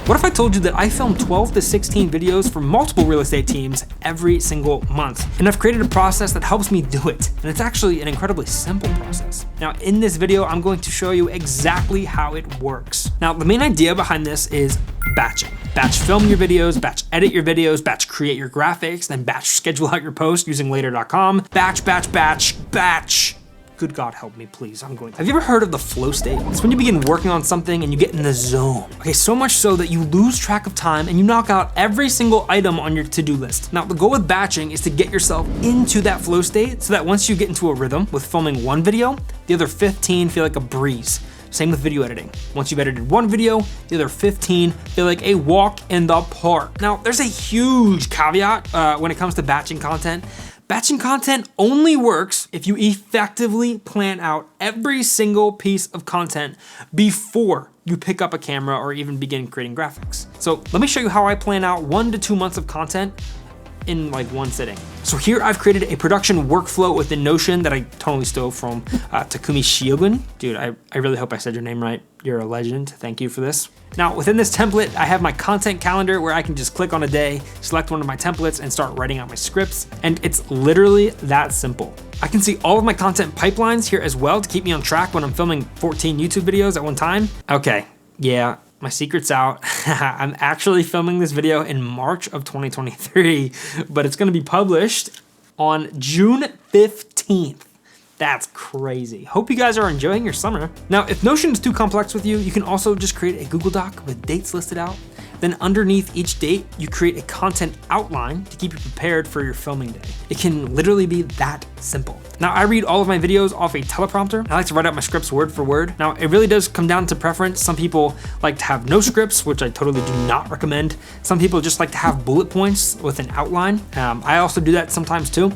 What if I told you that I film 12 to 16 videos for multiple real estate teams every single month? And I've created a process that helps me do it. And it's actually an incredibly simple process. Now, in this video, I'm going to show you exactly how it works. Now, the main idea behind this is batching. Batch film your videos, batch edit your videos, batch create your graphics, then batch schedule out your posts using later.com. Batch, batch, batch, batch. Good God, help me, please. Have you ever heard of the flow state? It's when you begin working on something and you get in the zone. Okay, so much so that you lose track of time and you knock out every single item on your to-do list. Now, the goal with batching is to get yourself into that flow state so that once you get into a rhythm with filming one video, the other 15 feel like a breeze. Same with video editing. Once you've edited one video, the other 15 feel like a walk in the park. Now, there's a huge caveat when it comes to batching content. Batching content only works if you effectively plan out every single piece of content before you pick up a camera or even begin creating graphics. So let me show you how I plan out 1 to 2 months of content in like one sitting. So here I've created a production workflow within Notion that I totally stole from Takumi Shiogun. Dude, I really hope I said your name right. You're a legend. Thank you for this. Now, within this template, I have my content calendar where I can just click on a day, select one of my templates, and start writing out my scripts. And it's literally that simple. I can see all of my content pipelines here as well to keep me on track when I'm filming 14 YouTube videos at one time. Okay, yeah. My secret's out. I'm actually filming this video in March of 2023, but it's gonna be published on June 15th. That's crazy. Hope you guys are enjoying your summer. Now, if Notion is too complex with you, you can also just create a Google Doc with dates listed out. Then underneath each date, you create a content outline to keep you prepared for your filming day. It can literally be that simple. Now, I read all of my videos off a teleprompter. I like to write out my scripts word for word. Now, it really does come down to preference. Some people like to have no scripts, which I totally do not recommend. Some people just like to have bullet points with an outline. I also do that sometimes too.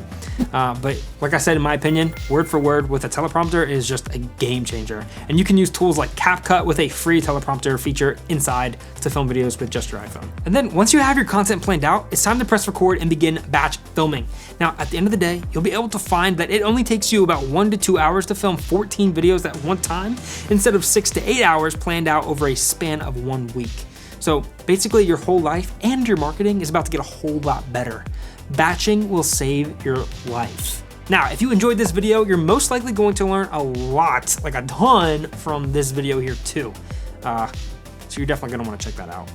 But like I said, in my opinion, word for word with a teleprompter is just a game changer. And you can use tools like CapCut with a free teleprompter feature inside to film videos with just your iPhone. And then once you have your content planned out, it's time to press record and begin batch filming. Now, at the end of the day, you'll be able to find that it only takes you about 1 to 2 hours to film 14 videos at one time, instead of 6 to 8 hours planned out over a span of 1 week. So basically your whole life and your marketing is about to get a whole lot better. Batching will save your life. Now, if you enjoyed this video, you're most likely going to learn a lot, like a ton, from this video here too. So you're definitely gonna wanna check that out.